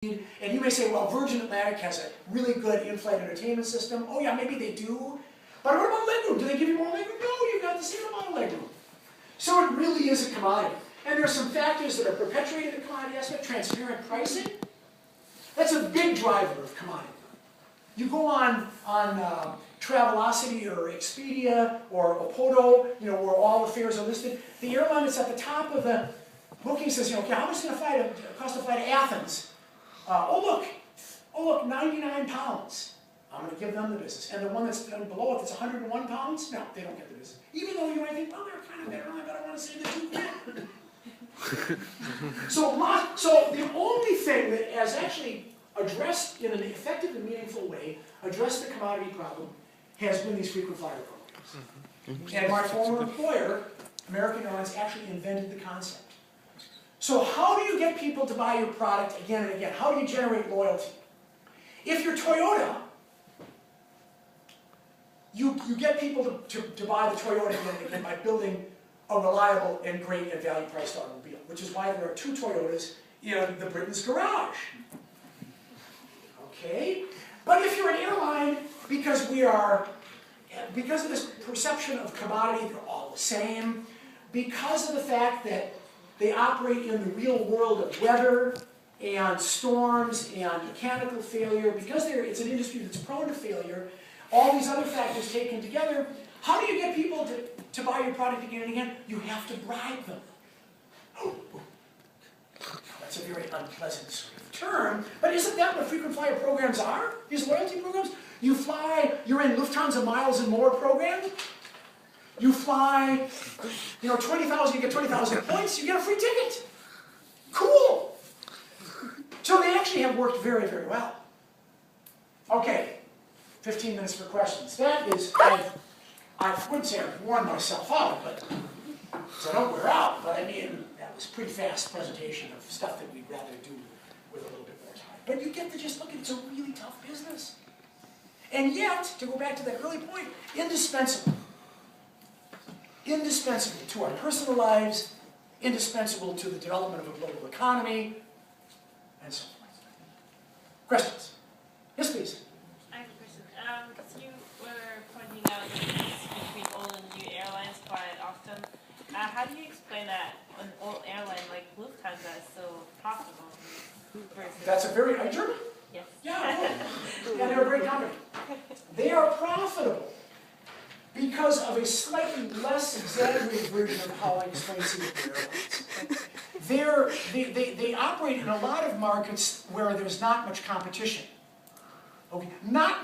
And you may say, well, Virgin Atlantic has a really good in-flight entertainment system. Oh yeah, maybe they do. But what about legroom? Do they give you more legroom? No, you've got the same amount of legroom. So it really is a commodity. And there are some factors that are perpetuating the commodity aspect. Transparent pricing. That's a big driver of commodity. You go on Travelocity or Expedia or Opodo, where all the fares are listed. The airline that's at the top of the booking says, okay, how much is it going to cost to fly to Athens? Oh look, 99 pounds. I'm going to give them the business. And the one that's below it that's 101 pounds, no, they don't get the business. Even though you might think, well, they're kind of better, but I want to save the $2 So the only thing that has actually addressed in an effective and meaningful way, addressed the commodity problem, has been these frequent flyer programs. And my former employer, American Airlines, actually invented the concept. So how do you get people to buy your product again and again? How do you generate loyalty? If you're Toyota, you get people to buy the Toyota again and again by building a reliable and great and value-priced automobile, which is why there are 2 Toyotas in the Britain's garage. Okay? But if you're an airline, because of this perception of commodity, they're all the same, because of the fact that they operate in the real world of weather and storms and mechanical failure, because it's an industry that's prone to failure, all these other factors taken together, how do you get people to buy your product again and again? You have to bribe them. That's a very unpleasant sort of term, but isn't that what frequent flyer programs are? These loyalty programs? You fly, you're in Lufthansa Miles and More program. You fly, 20,000, you get 20,000 points, you get a free ticket. Cool. So they actually have worked very, very well. Okay, 15 minutes for questions. That is, I wouldn't say I've worn myself out, but so I don't wear out, but I mean, that was a pretty fast presentation of stuff that we'd rather do with a little bit more time. But you get to just look at it's a really tough business. And yet, to go back to that early point, indispensable. Indispensable to our personal lives, indispensable to the development of a global economy, and so forth. Questions? Yes, please. I have a question. Because you were pointing out the difference between old and new airlines quite often. How do you explain that an old airline like Lufthansa is so profitable versus... That's a very... Are you German? Yes. Yeah, they're a great company. They are profitable because of a slightly less exaggerated version of how I explain Singapore Airlines. They operate in a lot of markets where there's not much competition. Okay, not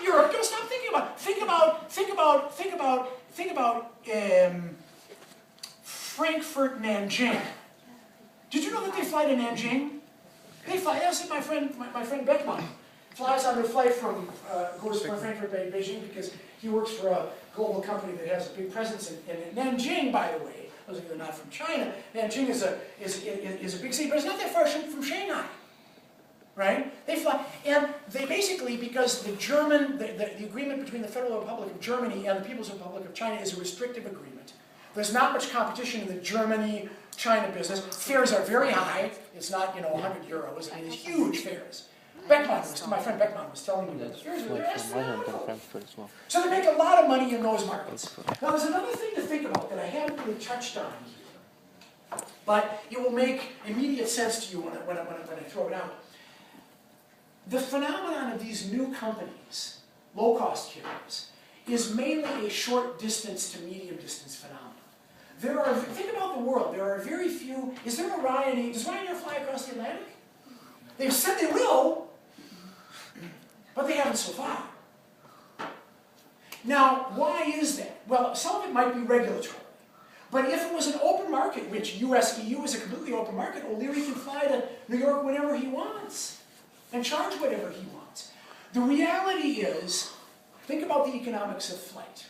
Europe. Don't stop thinking about it. Think about Frankfurt, Nanjing. Did you know that they fly to Nanjing? They fly. Yes, my friend Beckman flies on a flight from goes from Frankfurt, Beijing, because he works for a global company that has a big presence in Nanjing. By the way, those of you who are not from China, Nanjing is a big city, but it's not that far from Shanghai. Right? They fly, and they basically, because the agreement between the Federal Republic of Germany and the People's Republic of China is a restrictive agreement. There's not much competition in the Germany-China business. Fares are very high. It's not, 100 euros. I mean, it's huge fares. My friend Beckman was telling me that the fares were astronomical. So they make a lot of money in those markets. Now, there's another thing to think about that I haven't really touched on here, but it will make immediate sense to you when I throw it out. The phenomenon of these new companies, low-cost carriers, is mainly a short distance to medium distance phenomenon. Think about the world. There are very few. Is there a Ryanair? Does Ryanair fly across the Atlantic? They've said they will, but they haven't so far. Now, why is that? Well, some of it might be regulatory. But if it was an open market, which US-EU is a completely open market, O'Leary can fly to New York whenever he wants and charge whatever he wants. The reality is, think about the economics of flight.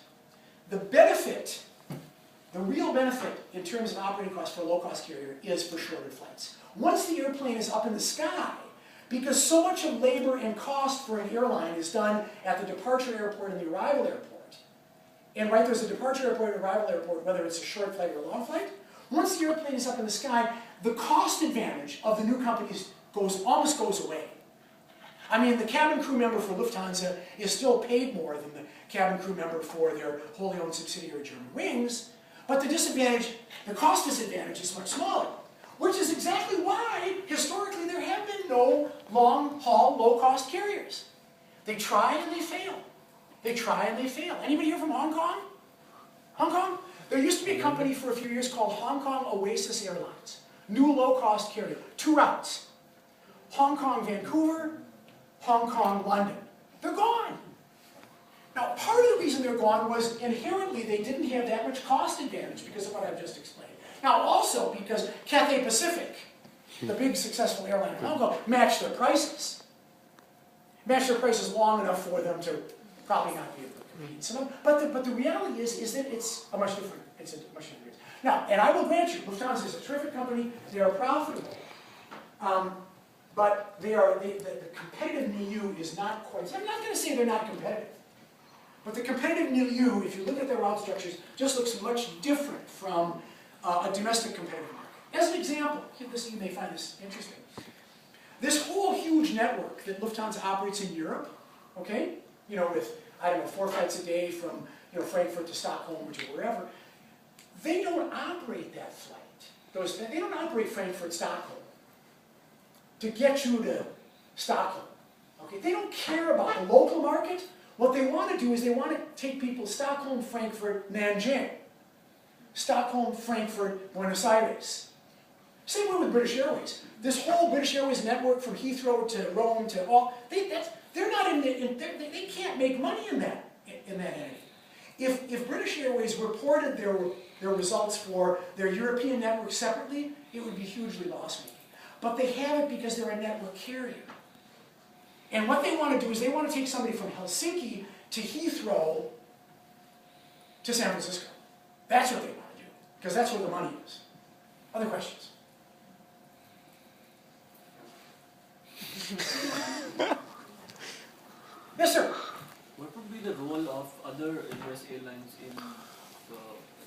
The real benefit in terms of operating costs for a low-cost carrier is for shorter flights. Once the airplane is up in the sky, because so much of labor and cost for an airline is done at the departure airport and the arrival airport, and there's a departure airport and arrival airport, whether it's a short flight or a long flight, once the airplane is up in the sky, the cost advantage of the new companies almost goes away. I mean, the cabin crew member for Lufthansa is still paid more than the cabin crew member for their wholly owned subsidiary Germanwings, but the cost disadvantage is much smaller, which is exactly why, historically, there have been no long-haul, low-cost carriers. They try and they fail. They try and they fail. Anybody here from Hong Kong? Hong Kong? There used to be a company for a few years called Hong Kong Oasis Airlines. New low-cost carrier. 2 routes. Hong Kong, Vancouver, Hong Kong, London. They're gone. Now, part of the reason they're gone was inherently they didn't have that much cost advantage because of what I've just explained. Now, also because Cathay Pacific, the big successful airline in Hong Kong, matched their prices. Matched their prices long enough for them to probably not be able to compete. So, but the reality is that it's a much different experience. Now, and I will grant you, Lufthansa is a terrific company. They are profitable. But the competitive milieu is not quite, I'm not going to say they're not competitive. But the competitive milieu, if you look at their route structures, just looks much different from a domestic competitive market. As an example, you may find this interesting. This whole huge network that Lufthansa operates in Europe, okay, with, I don't know, 4 flights a day from, Frankfurt to Stockholm or to wherever, they don't operate that flight. They don't operate Frankfurt-Stockholm to get you to Stockholm. Okay? They don't care about the local market. What they want to do is they want to take people Stockholm, Frankfurt, Nanjing. Stockholm, Frankfurt, Buenos Aires. Same way with British Airways. This whole British Airways network from Heathrow to Rome to all, they're not in they can't make money in that entity. If British Airways reported their results for their European network separately, it would be hugely loss-making. But they have it because they're a network carrier. And what they want to do is they want to take somebody from Helsinki to Heathrow to San Francisco. That's what they want to do, because that's where the money is. Other questions? Yes, sir? What would be the role of other US airlines in the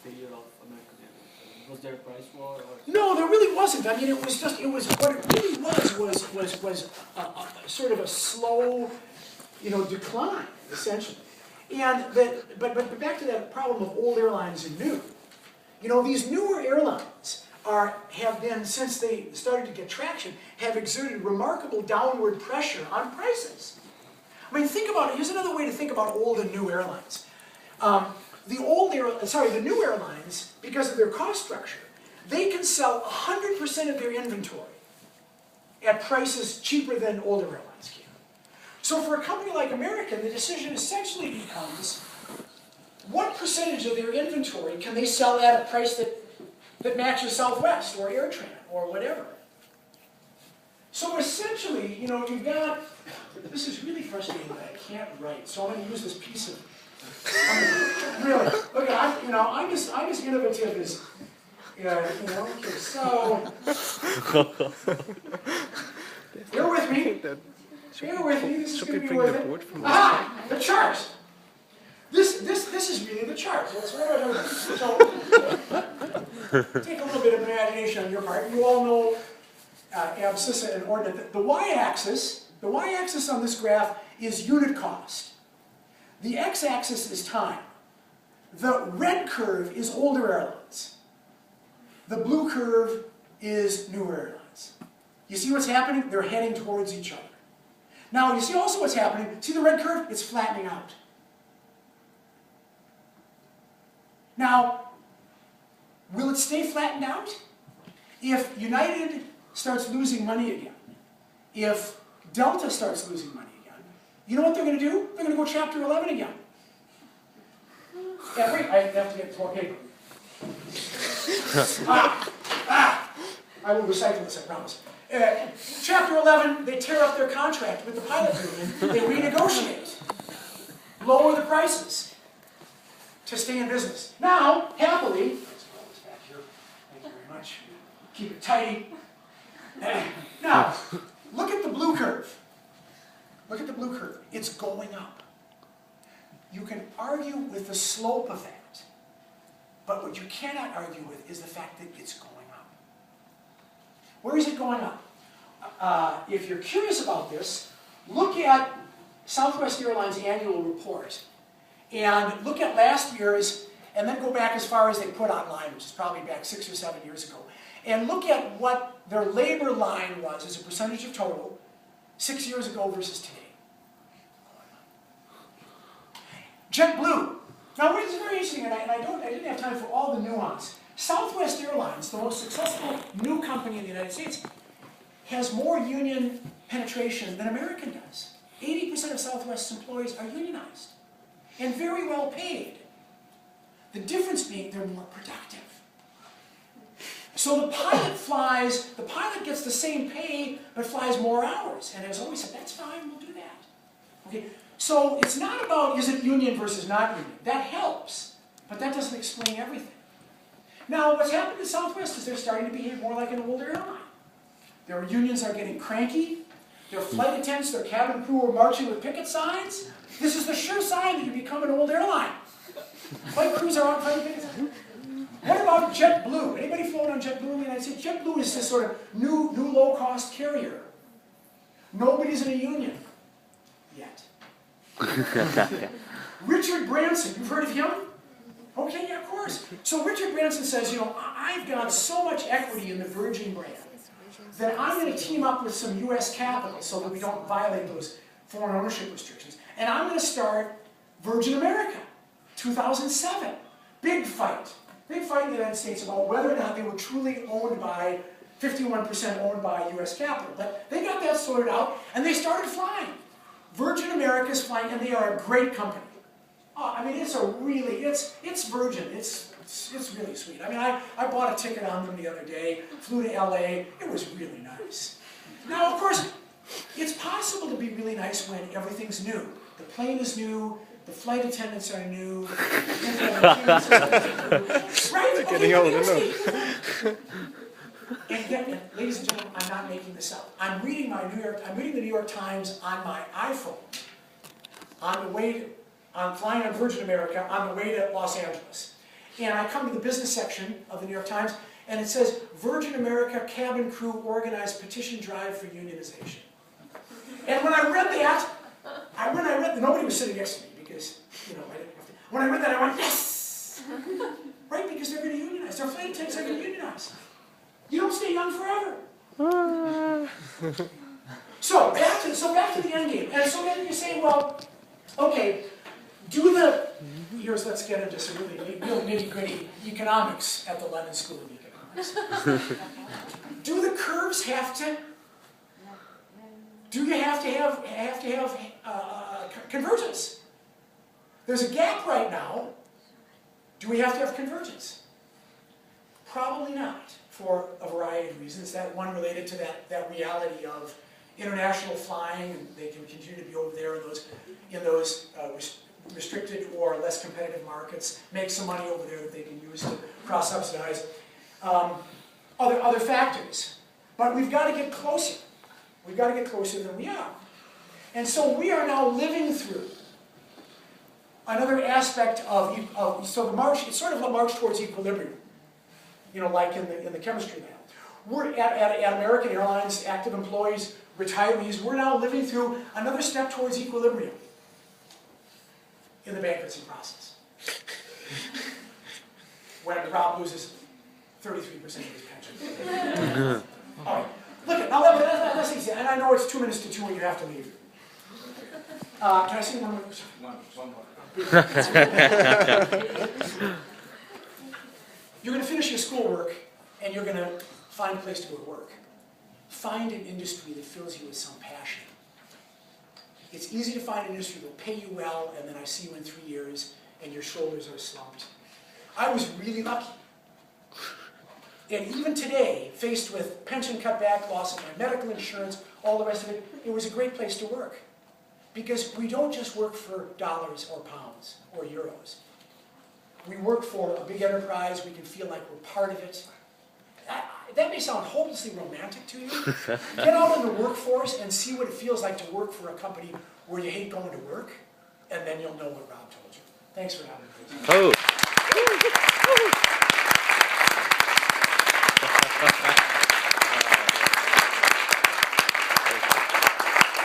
failure of American Airlines? Was there a price war? Or? No, there really wasn't. I mean, what it really was a sort of a slow, decline, essentially. And but back to that problem of old airlines and new. These newer airlines have been, since they started to get traction, have exerted remarkable downward pressure on prices. I mean, think about it. Here's another way to think about old and new airlines. The new airlines, because of their cost structure, they can sell 100% of their inventory at prices cheaper than older airlines can. So for a company like American, the decision essentially becomes, what percentage of their inventory can they sell at a price that matches Southwest or AirTran or whatever? So essentially, you've got, this is really frustrating that I can't write, so I'm going to use this piece of, really, look, I'm as innovative as, okay, so, bear with me, this is going to be worth it. Aha, the chart. This is really the chart. So, take a little bit of imagination on your part. You all know abscissa and ordinate. The y-axis on this graph is unit cost. The x-axis is time. The red curve is older airlines. The blue curve is newer airlines. You see what's happening? They're heading towards each other. Now, you see also what's happening. See the red curve? It's flattening out. Now, will it stay flattened out? If United starts losing money again, if Delta starts losing money again, you know what they're going to do? They're going to go Chapter 11 again. Yeah, wait, I have to get more paper. I will recycle this, I promise. Chapter 11, they tear up their contract with the pilot union. They renegotiate. Lower the prices to stay in business. Now, happily, let's roll this back here. Thank you very much. Keep it tight. Now, look at the blue curve. Look at the blue curve. It's going up. You can argue with the slope of that, but what you cannot argue with is the fact that it's going up. Where is it going up? if you're curious about this, look at Southwest Airlines' annual report. And look at last year's, and then go back as far as they put online, which is probably back 6 or 7 years ago. And look at what their labor line was as a percentage of total 6 years ago versus today. JetBlue. Now, what is very interesting, and I didn't have time for all the nuance. Southwest Airlines, the most successful new company in the United States, has more union penetration than American does. 80% of Southwest's employees are unionized and very well paid. The difference being they're more productive. So the pilot gets the same pay, but flies more hours. And has always said, that's fine, we'll do that. Okay? So it's not about, is it union versus not union? That helps, but that doesn't explain everything. Now, what's happened to Southwest is they're starting to behave more like an older airline. Their unions are getting cranky. Their flight attendants, their cabin crew are marching with picket signs. This is the sure sign that you become an old airline. Flight crews are on flight picket signs. What about JetBlue? Anybody flown on JetBlue in the United States? JetBlue is this sort of new low-cost carrier. Nobody's in a union yet. Richard Branson, you've heard of him? Okay, yeah, of course. So Richard Branson says, you know, I've got so much equity in the Virgin brand that I'm going to team up with some U.S. capital so that we don't violate those foreign ownership restrictions. And I'm going to start Virgin America, 2007. Big fight in the United States about whether or not they were truly owned by, 51% owned by U.S. capital. But they got that sorted out, and they started flying. Virgin America's flying, and they are a great company. Oh, I mean, it's Virgin. It's really sweet. I mean, I bought a ticket on them the other day, flew to LA. It was really nice. Now, of course, it's possible to be really nice when everything's new. The plane is new, the flight attendants are new, right? Getting old, isn't And yet, ladies and gentlemen, I'm not making this up. I'm reading the New York Times on my iPhone I'm flying on Virgin America on the way to Los Angeles. And I come to the business section of the New York Times, and it says, Virgin America cabin crew organized petition drive for unionization. And when I read that, nobody was sitting next to me because, you know, I didn't have to. When I read that, I went, yes! Right, because they're going to unionize. Their flight attendants are going to unionize. You don't stay young forever. So back to the end game. And so then you say, well, okay, let's get into some really nitty-gritty economics at the London School of Economics. Do the curves have to? Do you have to have convergence? There's a gap right now. Do we have to have convergence? Probably not, for a variety of reasons. That one related to that reality of international flying, and they can continue to be over there in those restricted or less competitive markets, make some money over there that they can use to cross-subsidize. Other factors. But we've got to get closer. We've got to get closer than we are. And so we are now living through another aspect so the march, it's sort of a march towards equilibrium, you know, like in the chemistry lab. We're at American Airlines, active employees, retirees, we're now living through another step towards equilibrium in the bankruptcy process. When Rob loses 33% of his pension. All right, look, now that's easy, and I know it's 2 minutes to 2 and you have to leave. Can I say one more? One more. You're going to finish your schoolwork, and you're going to find a place to go to work. Find an industry that fills you with some passion. It's easy to find an industry that will pay you well, and then I see you in 3 years, and your shoulders are slumped. I was really lucky. And even today, faced with pension cutback, loss of my medical insurance, all the rest of it, it was a great place to work. Because we don't just work for dollars or pounds or euros. We work for a big enterprise, we can feel like we're part of it. That may sound hopelessly romantic to you. Get out in the workforce and see what it feels like to work for a company where you hate going to work, and then you'll know what Rob told you. Thanks for having me. Oh.